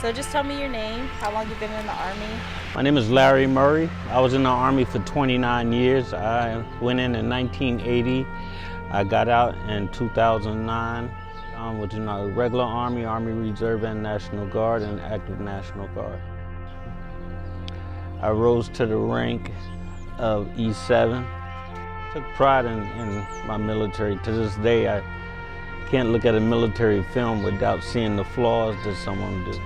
So just tell me your name, how long you've been in the Army. My name is Larry Murray. I was in the Army for 29 years. I went in 1980. I got out in 2009. I was in the regular Army, Army Reserve and National Guard, and active National Guard. I rose to the rank of E7. Took pride in my military. To this day, I can't look at a military film without seeing the flaws that someone did.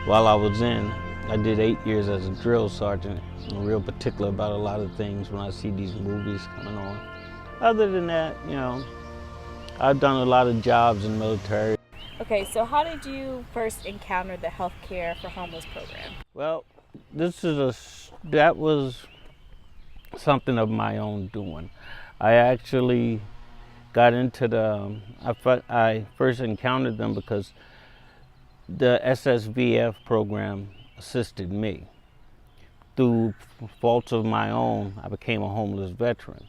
While I was in, I did 8 years as a drill sergeant. I'm real particular about a lot of things when I see these movies coming on. Other than that, I've done a lot of jobs in the military. Okay, so how did you first encounter the Healthcare for Homeless program? Well, that was something of my own doing. I actually got into I first encountered them because the SSVF program assisted me. Through faults of my own, I became a homeless veteran.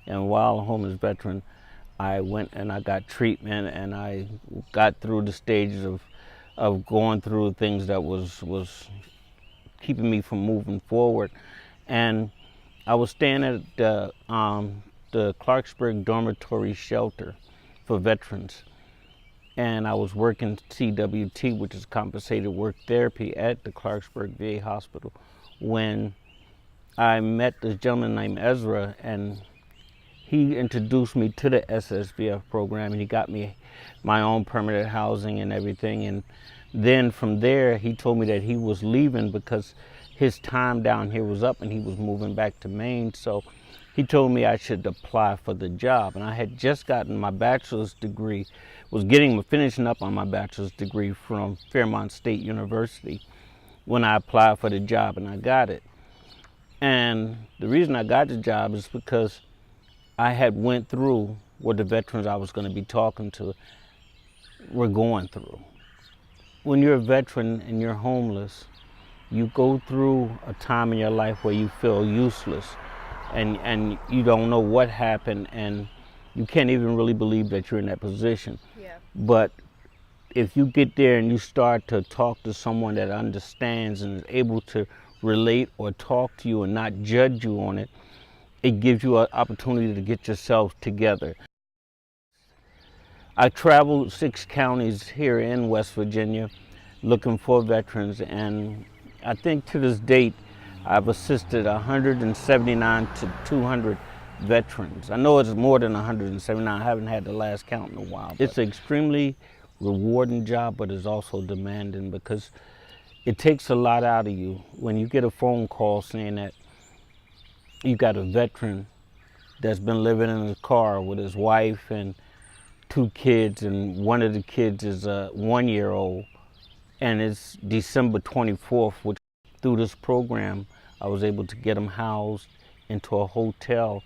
And while a homeless veteran, I went and I got treatment, and I got through the stages of going through things that was keeping me from moving forward. And I was staying at the Clarksburg Dormitory Shelter for veterans. And I was working CWT, which is compensated work therapy, at the Clarksburg VA Hospital when I met this gentleman named Ezra, and he introduced me to the SSVF program, and he got me my own permanent housing and everything. And then from there, he told me that he was leaving because his time down here was up and he was moving back to Maine. So he told me I should apply for the job. And I had just gotten my bachelor's degree, finishing up on my bachelor's degree from Fairmont State University when I applied for the job, and I got it. And the reason I got the job is because I had went through what the veterans I was going to be talking to were going through. When you're a veteran and you're homeless, you go through a time in your life where you feel useless, and you don't know what happened, and you can't even really believe that you're in that position. Yeah. But if you get there and you start to talk to someone that understands and is able to relate or talk to you and not judge you on it, it gives you an opportunity to get yourself together. I traveled 6 counties here in West Virginia looking for veterans, and I think to this date I've assisted 179 to 200 veterans. I know it's more than 179. I haven't had the last count in a while. It's an extremely rewarding job, but it's also demanding because it takes a lot out of you. When you get a phone call saying that you got a veteran that's been living in a car with his wife and 2 kids, and one of the kids is a 1-year-old, and it's December 24th, which through this program, I was able to get them housed into a hotel,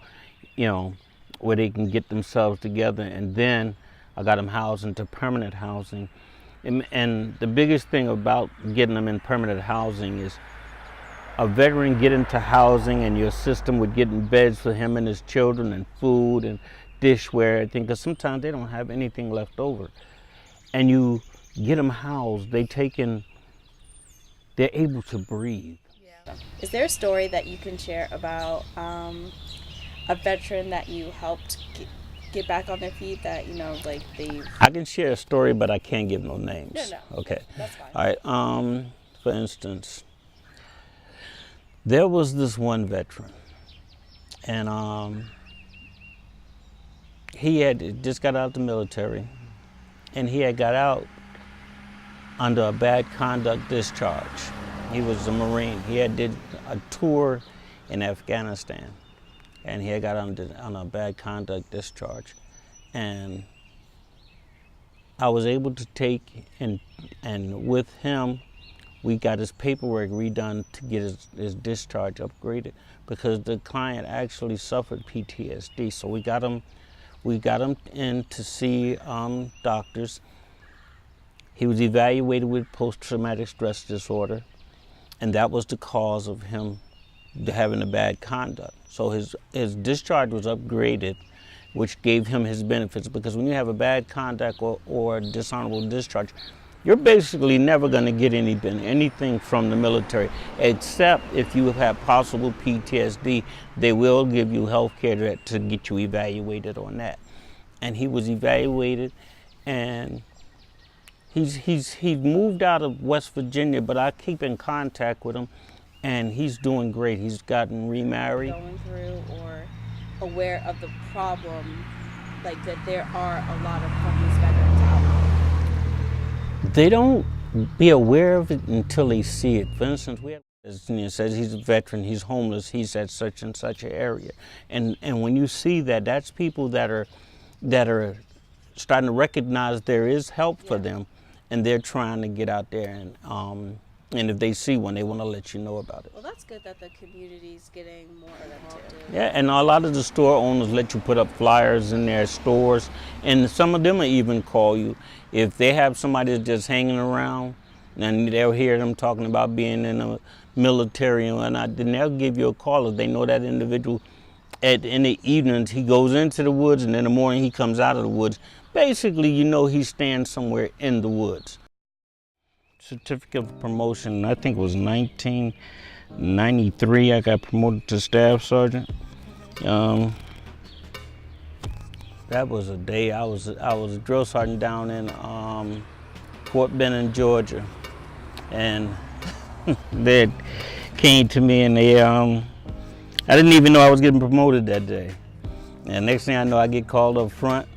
where they can get themselves together. And then I got them housed into permanent housing. And the biggest thing about getting them in permanent housing is a veteran get into housing and you assist them with getting beds for him and his children and food and dishware, because sometimes they don't have anything left over. And you get them housed, they're able to breathe. Yeah. Is there a story that you can share about a veteran that you helped get back on their feet that, I can share a story, but I can't give no names. No. Okay. That's fine. All right. For instance, there was this one veteran, and he had just got out of the military, and he had got out under a bad conduct discharge. He was a Marine. He had did a tour in Afghanistan, and he had got on a bad conduct discharge. And I was able to take, and with him, we got his paperwork redone to get his discharge upgraded, because the client actually suffered PTSD. So we got him in to see doctors. He was evaluated with post-traumatic stress disorder, and that was the cause of him having a bad conduct. So his discharge was upgraded, which gave him his benefits, because when you have a bad conduct or dishonorable discharge, you're basically never going to get anything from the military, except if you have possible PTSD. They will give you health care to get you evaluated on that. And he was evaluated, and he's moved out of West Virginia, but I keep in contact with him, and he's doing great. He's gotten remarried. Going through or aware of the problem, like that there are a lot of homeless veterans out. They don't be aware of it until they see it. For instance, we have, as says, he's a veteran, he's homeless, he's at such and such an area, and when you see that, that's people that are starting to recognize there is help for them, and they're trying to get out there, and if they see one, they want to let you know about it. Well, that's good that the community's getting more of them too. Yeah, and a lot of the store owners let you put up flyers in their stores, and some of them will even call you. If they have somebody that's just hanging around, and they'll hear them talking about being in the military and whatnot, then they'll give you a call if they know that individual. In the evenings, he goes into the woods, and in the morning, he comes out of the woods. Basically, you know he stands somewhere in the woods. Certificate of promotion, I think it was 1993, I got promoted to staff sergeant. That was a day. I was a drill sergeant down in Fort Benning, Georgia, and they came to me, and they I didn't even know I was getting promoted that day. And next thing I know, I get called up front,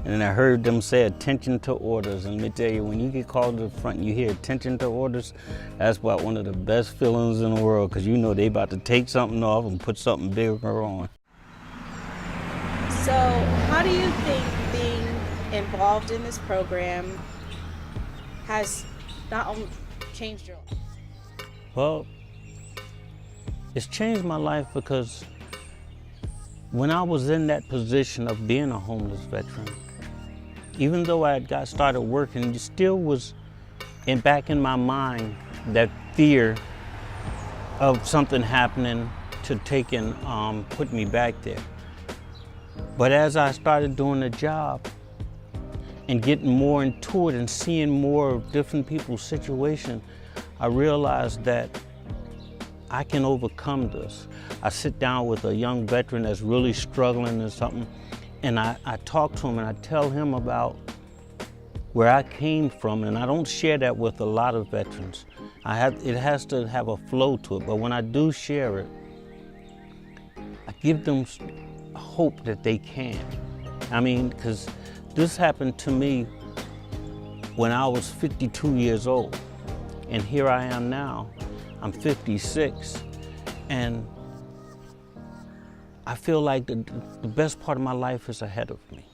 and I heard them say attention to orders. And let me tell you, when you get called to the front and you hear attention to orders, that's about one of the best feelings in the world, because you know they about to take something off and put something bigger on. So how do you think being involved in this program has not only changed your life? Well, it's changed my life because when I was in that position of being a homeless veteran, even though I had got started working, it still was back in my mind that fear of something happening to take and put me back there. But as I started doing the job and getting more into it and seeing more of different people's situation, I realized that I can overcome this. I sit down with a young veteran that's really struggling or something, and I talk to him and I tell him about where I came from, and I don't share that with a lot of veterans. It has to have a flow to it, but when I do share it, I give them hope that they can. I mean, because this happened to me when I was 52 years old, and here I am now. I'm 56, and I feel like the best part of my life is ahead of me,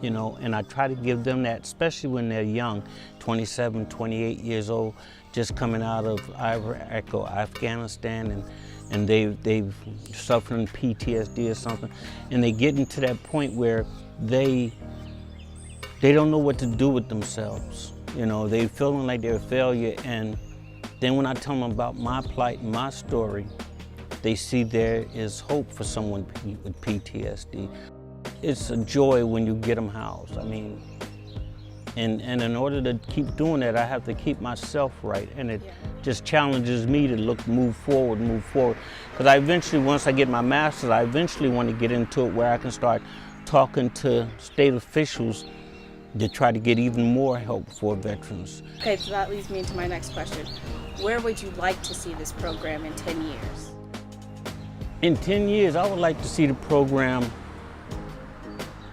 you know, and I try to give them that, especially when they're young, 27, 28 years old, just coming out of Afghanistan, and they've suffering PTSD or something, and they get into that point where they don't know what to do with themselves. You know, they feeling like they're a failure, and then when I tell them about my plight and my story, they see there is hope for someone with PTSD. It's a joy when you get them housed. I mean, and in order to keep doing that, I have to keep myself right, and it just challenges me to move forward. Because I eventually, once I get my master's, I eventually want to get into it where I can start talking to state officials to try to get even more help for veterans. Okay, so that leads me into my next question. Where would you like to see this program in 10 years? In 10 years, I would like to see the program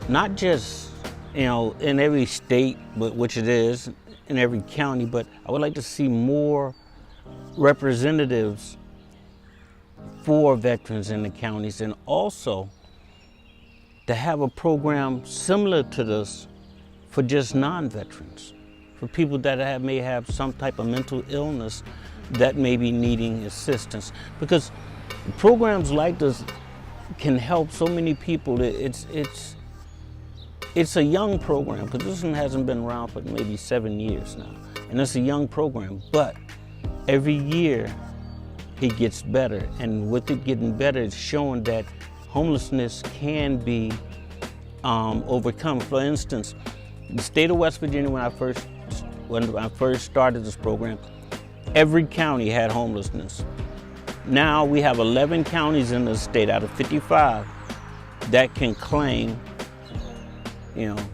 not just, you know, in every state, which it is, in every county, but I would like to see more representatives for veterans in the counties, and also to have a program similar to this for just non-veterans, for people that may have some type of mental illness that may be needing assistance. Because programs like this can help so many people. It's a young program, because this one hasn't been around for maybe 7 years now. And it's a young program, but every year it gets better. And with it getting better, it's showing that homelessness can be overcome. For instance, the state of West Virginia, when when I first started this program, every county had homelessness. Now we have 11 counties in the state out of 55 that can claim,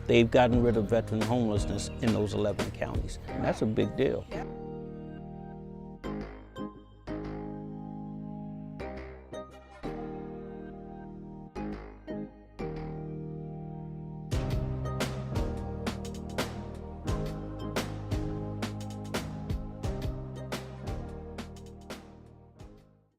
they've gotten rid of veteran homelessness in those 11 counties. And that's a big deal. Yeah.